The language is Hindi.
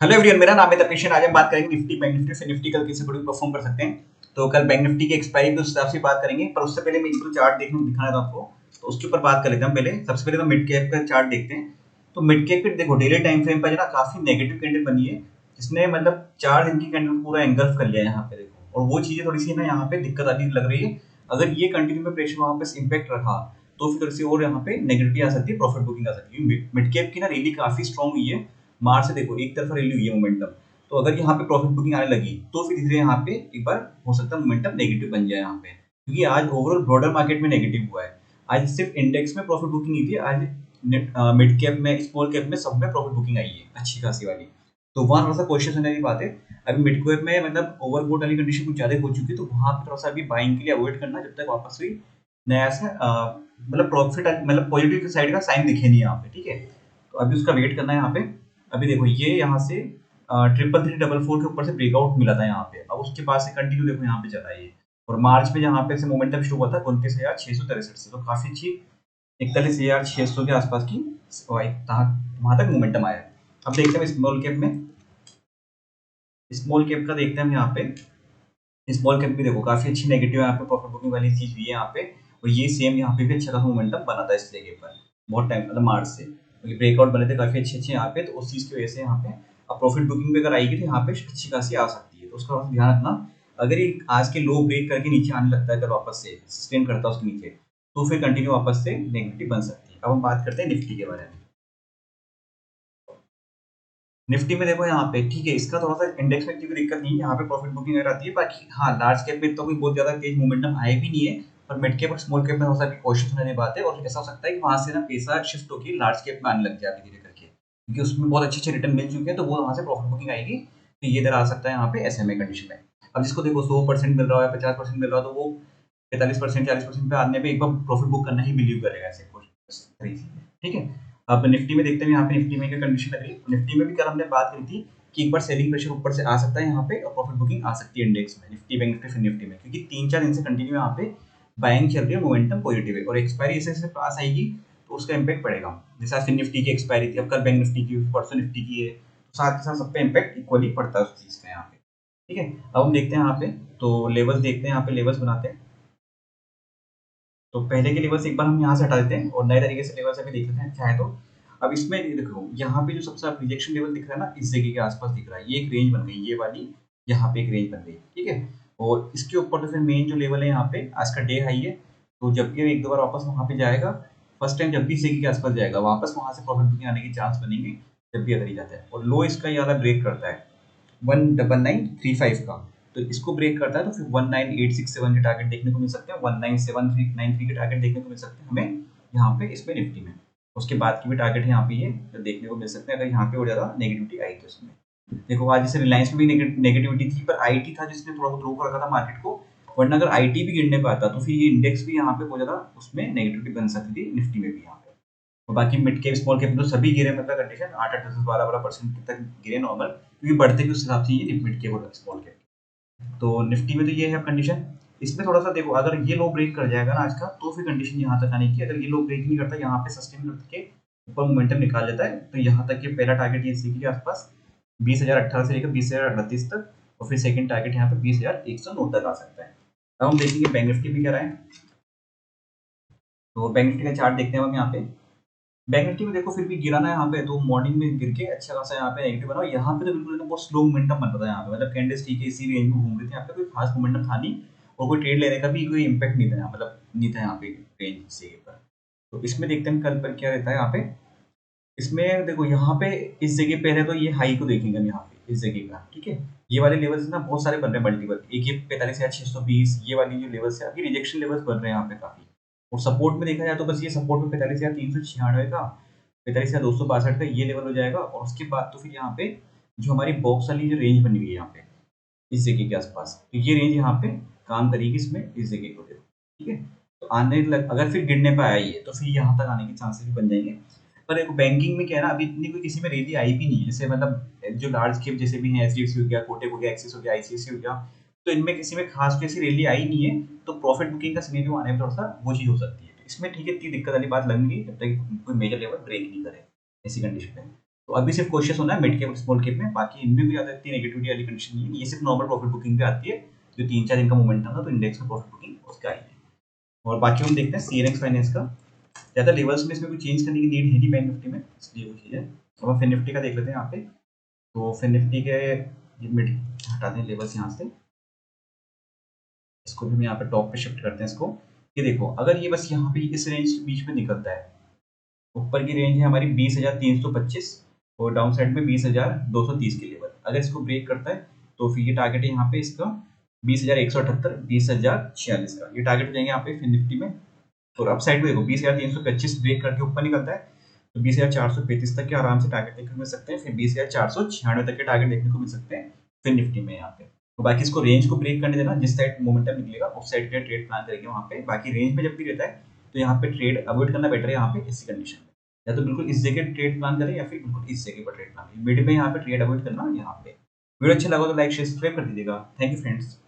हेलो एवरीवन, मेरा नाम है तपीश। आज हम बात करेंगे निफ्टी बैंक निफ्टी से निफ्टी कल कैसे बड़ी परफॉर्म कर सकते हैं। तो कल बैंक निफ्टी की एक्सपायरी के हिसाब से बात करेंगे, पर उससे पहले मैं इसको चार्ट दिखाना था आपको। तो उसके ऊपर बात कर लेते हैं। पहले सबसे पहले तो मिड कैप का चार्ट देखते हैं। तो मिड कैप पे देखो डेली टाइम फ्रेम पर ना काफी नेगेटिव कैंडल बनी है, जिसने मतलब 4 दिन की कैंडल पूरा एंगल्फ कर लिया है यहाँ पे देखो। और वो चीजें थोड़ी सी ना यहाँ पे दिक्कत आती लग रही है। अगर ये कंटिन्यू में प्रेशर वहां पे इम्पैक्ट रखा तो फिर थोड़ी सी और यहाँ पे नेगेटिविटी आ सकती है, प्रॉफिट बुकिंग आ सकती है। मिड कैप की ना रैली काफी स्ट्रॉन्ग हुई है। मार्च से देखो एक तरफा रैली हुई है मोमेंटम। तो अगर यहाँ पे प्रॉफिट बुकिंग आने लगी तो फिर धीरे यहाँ पे एक बार हो सकता है मोमेंटम नेगेटिव बन जाए यहाँ पे, क्योंकि आज ओवरऑल ब्रॉडर मार्केट में नेगेटिव हुआ है। आज सिर्फ इंडेक्स में प्रॉफिट बुकिंग नहीं थी, आज मिड कैप में स्मॉल कैप में सब में प्रॉफिट बुकिंग आई है अच्छी खासी वाली। तो वहाँ थोड़ा सा क्वेश्चन होने की बात है। अभी मिड कैप में मतलब ओवरबोट वाली कंडीशन कुछ ज्यादा हो चुकी है, तो वहाँ पे थोड़ा सा अभी बाइंग के लिए अवॉइड करना जब तक वापस हुई नया से मतलब प्रॉफिट मतलब पॉजिटिव साइड का साइन दिखे नहीं यहाँ पे, ठीक है। तो अभी उसका वेट करना है यहाँ पे। अभी देखो ये यहाँ से 33344 के ऊपर से ब्रेकआउट मिला था यहाँ पे, अब उसके बाद से कंटिन्यू देखो यहाँ पे चला है ये। और मार्च में जहाँ पे से मोमेंटम शुरू हुआ था 29,663 से, तो काफी अच्छी 41,600 के आसपास की वहां तक मोमेंटम आया है। अब देखते हैं स्मॉल कैप में। स्मॉल कैप का देखते हैं हम यहाँ पे। स्मॉल कैप भी देखो काफी अच्छी नेगेटिव यहाँ पे प्रॉफिट बुकिंग वाली चीज हुई है यहाँ पे। और ये सेम यहाँ पे भी अच्छा खासा मोमेंटम बना था इस जगह पर बहुत टाइम मतलब मार्च से, क्योंकि ब्रेकआउट बने थे काफी अच्छे अच्छे यहाँ पे। तो उस चीज की वजह से यहाँ पे अब प्रॉफिट बुकिंग भी अगर आएगी तो यहाँ पे अच्छी खासी आ सकती है, तो उसका ध्यान रखना। अगर ये आज के लो ब्रेक करके नीचे आने लगता है, अगर वापस से सस्टेन करता है उसके नीचे, तो फिर कंटिन्यू वापस से नेगेटिव बन सकती है। अब हम बात करते हैं निफ्टी के बारे में। निफ्टी में देखो यहाँ पे ठीक है, इसका थोड़ा सा इंडेक्स में क्योंकि दिक्कत नहीं है, यहाँ पे प्रॉफिट बुकिंग अगर आती है। बाकी हाँ, लार्ज कैप में तो कोई बहुत ज्यादा तेज मोमेंटम आए भी नहीं है, पर मिड कैप और स्मॉल कैप में थोड़ा सा कोशिश होने की बात है। और ऐसा हो सकता है कि वहां से ना पैसा शिफ्ट होकर लार्ज कैप में आने लग जाए धीरे करके, क्योंकि उसमें बहुत अच्छे अच्छे रिटर्न मिल चुके हैं, तो वो वहां से प्रॉफिट बुकिंग आएगी। तो ये इधर आ सकता है यहाँ पे एसएमए कंडीशन में। अब जिसको देखो 100% मिल रहा है, 50% मिल रहा है, तो वो 45% 40% पे आने पे एक बार प्रॉफिट बुक करना ही बिलीव करेगा ऐसे कुछ, ठीक है। अब निफ्टी में देखते हैं यहाँ पे निफ्टी में क्या कंडीशन लग रही है। निफ्टी में भी कल हमने बात करी थी कि एक बार सेलिंग प्रेशर ऊपर से आ सकता है यहाँ पे, और प्रॉफिट बुकिंग आ सकती है इंडेक्स में निफ्टी बैंक निफ्टी फिर निफ्टी में, क्योंकि 3-4 दिन से कंटिन्यू यहाँ पे बाइंग चल रही है, मोमेंटम पॉजिटिव है। और एक्सपायरी ऐसे ऐसे पास आएगी तो उसका इम्पैक्ट पड़ेगा। जैसे आज फिर निफ्टी की एक्सपायरी थी, अब कल बैंक निफ्टी की, परसों निफ्टी की है, तो साथ के साथ सब पे इम्पैक्ट इक्वली पड़ता है उस चीज का यहाँ पे, ठीक है। अब हम देखते हैं यहाँ पे, तो लेवल्स देखते हैं यहाँ पे, लेवल्स बनाते हैं। तो पहले के लेवल्स एक बार हम यहाँ से हटा देते हैं और नए तरीके से लेवल्स अभी देख लेते हैं चाहे तो। अब इसमें देखो यहाँ पे जो सबसे रिजेक्शन लेवल दिख रहा है ना, इस जगह के आसपास दिख रहा है, ये एक रेंज बन गई, ये वाली यहाँ पे एक रेंज बन गई, ठीक है। और इसके ऊपर तो फिर मेन जो लेवल है यहाँ पे आज का डे हाई है। तो जब भी एक दो बार वापस वहाँ पे जाएगा, फर्स्ट टाइम जब भी इस जगह के आसपास जाएगा, वापस वहाँ से प्रॉफिट बुकिंग आने के चांस बनेंगे जब भी अगर ही जाता है। और लो इसका ये वाला ब्रेक करता है 19935 का, तो इसको ब्रेक करता है तो फिर 19867 के टारगेट देखने को मिल सकते हैं, 19793 के टारगेट देखने को मिल सकते हैं हमें यहाँ पे इसमें निफ्टी में। उसके बाद की भी टारगेट यहाँ पे ये जो देखने को मिल सकते हैं, अगर यहाँ पे और ज्यादा नेगेटिविटी आई तो इसमें। देखो आज जैसे रिलायंस में भी नेगेटिविटी थी, पर आईटी था जिसने थोड़ा बहुत रोक रखा था मार्केट को। वरना अगर आईटी भी गिरने पाता तो फिर ये इंडेक्स भी यहाँ पे बहुत ज्यादा उसमें नेगेटिविटी बन सकती थी, निफ्टी में भी यहाँ पे। और बाकी मिड कैप स्मॉल कैप तो सभी गिरे, मतलब कंडीशन 8 8 10 12 12% तक गिरे नॉर्मल, क्योंकि बढ़ते भी उस हिसाब से ये मिड कैप और स्मॉल कैप। तो निफ्टी में तो ये है कंडीशन। इसमें थोड़ा सा देखो, अगर ये लो ब्रेक कर जाएगा ना आज का, तो फिर कंडीशन यहाँ तक आने की। अगर ये लो ब्रेक नहीं करता, यहाँ पे सस्टेन करके ऊपर मोमेंटम निकाल लेता है, तो यहाँ तक ये पहला टारगेट ये इसी के आसपास 20,018 से लेकर 20,038 तक, और फिर सेकंड टारगेट यहाँ पे 20,109 तक आ सकता है। अब हम देखेंगे बैंक निफ्टी में क्या रहा है। तो बैंक निफ्टी का चार्ट देखते हैं हम यहाँ पे। बैंक निफ्टी में देखो फिर भी गिरा ना यहाँ पे, तो मॉर्निंग में गिर के अच्छा खासा यहाँ पे नेगेटिव बना। यहाँ पे तो बिल्कुल ना बहुत स्लो मोमेंटम बन रहा था यहाँ पे, मतलब कैंडल्स ठीक है इसी रेंज में घूम रही थी, यहाँ पे कोई खास मोमेंटम था नहीं, और कोई ट्रेड लेने का भी कोई इम्पैक्ट नहीं था यहाँ, मतलब नहीं था यहाँ पे रेंज से पर। तो इसमें देखते हैं कल पर क्या रहता है यहाँ पे। इसमें देखो यहाँ पे इस जगह पहले तो ये हाई को देखेंगे हम यहाँ पे इस जगह का, ठीक है। ये वाले लेवल्स ना बहुत सारे बन रहे हैं मल्टीपल, एक ये 45,620, ये वाली जो लेवल्स है अभी रिजेक्शन लेवल्स बन रहे हैं यहाँ पे काफी। और सपोर्ट में देखा जाए तो बस ये सपोर्ट में 45,396 का, 45,262 का ये लेवल हो जाएगा। और उसके बाद तो फिर यहाँ पे जो हमारी बॉक्स वाली जो रेंज बनी हुई है यहाँ पे इस जगह के आसपास, तो ये रेंज यहाँ पे काम करेगी इसमें, इस जगह को देखो, ठीक है। तो आने लग अगर फिर गिरने पे आया ये, तो फिर यहाँ तक आने के चांसेस भी बन जाएंगे। पर एक बैंकिंग में क्या है ना, अभी इतनी कोई किसी में रैली आई भी नहीं है, जैसे मतलब जो लार्ज कैप जैसे भी है, एचडीएफसी हो गया, कोटक हो गया, एक्सिस हो गया, आईसीआईसी हो गया, तो इनमें किसी में खास कोई ऐसी रैली आई नहीं है। तो प्रॉफिट बुकिंग का सिनेरियो आने में थोड़ा सा वो चीज हो सकती है। तो इसमें ठीक है, इतनी दिक्कत वाली बात लगेगी जब तक कोई मेजर लेवल ब्रेक नहीं करे ऐसी कंडीशन में। तो अभी सिर्फ कोशिश होना है मिड कैप और स्मॉल कैप में, बाकी इनमें भी ज़्यादा इतनी नेगेटिविटी वाली कंडीशन नहीं है, ये सिर्फ नॉर्मल प्रॉफिट बुकिंग पे आती है, जो 3-4 दिन का मोमेंटम था तो इंडेक्स में प्रॉफिट बुकिंग उसका आई है। और बाकी हम देखते हैं सीएनएक्स फाइनेंस का, ज़्यादा लेवल्स में इसमें कोई चेंज करने की नीड है नहीं बैंक निफ्टी में, इसलिए वो चीज़ है। अब हम फिन निफ्टी का देख लेते हैं यहाँ पे। तो फिन निफ्टी के ये मिड हटाते हैं लेवल्स यहाँ से, इसको भी हम यहाँ पे टॉप पे शिफ्ट करते हैं इसको। ये देखो अगर ये बस यहाँ पे इस रेंज के बीच में निकलता है, ऊपर की रेंज है हमारी 20,325 और डाउन साइड में 20,230 के लेवल, अगर इसको ब्रेक करता है तो फिर ये टारगेट है यहाँ पे इसका 20,178 20,046 का, ये टारगेट हो जाएंगे यहाँ पे फिन निफ्टी में। और अप साइड में देखो 20,325 ब्रेक करके ऊपर निकलता है तो 20,435 तक के आराम से टारगेट देखने को मिल सकते हैं, फिर 20,496 तक के टारगेट देखने को मिल सकते हैं फिन निफ्टी में यहाँ पे। तो बाकी इसको रेंज को ब्रेक करने देना, जिस साइड मोमेंटम निकलेगा उस साइड के ट्रेड प्लान करेंगे वहाँ पे। बाकी रेंज में जब भी रहता है तो यहाँ पे ट्रेड अवॉइड करना बेटर है यहाँ पे इसी कंडीशन में, या तो बिल्कुल इस जगह ट्रेड प्लान करें या फिर बिल्कुल इस जगह पर ट्रेड प्लान करें, मिड में यहाँ पे ट्रेड अवॉइड करना यहाँ पे। वीडियो अच्छा लगा तो लाइक शेयर सब्सक्राइब कर दीजिएगा। Thank you friends.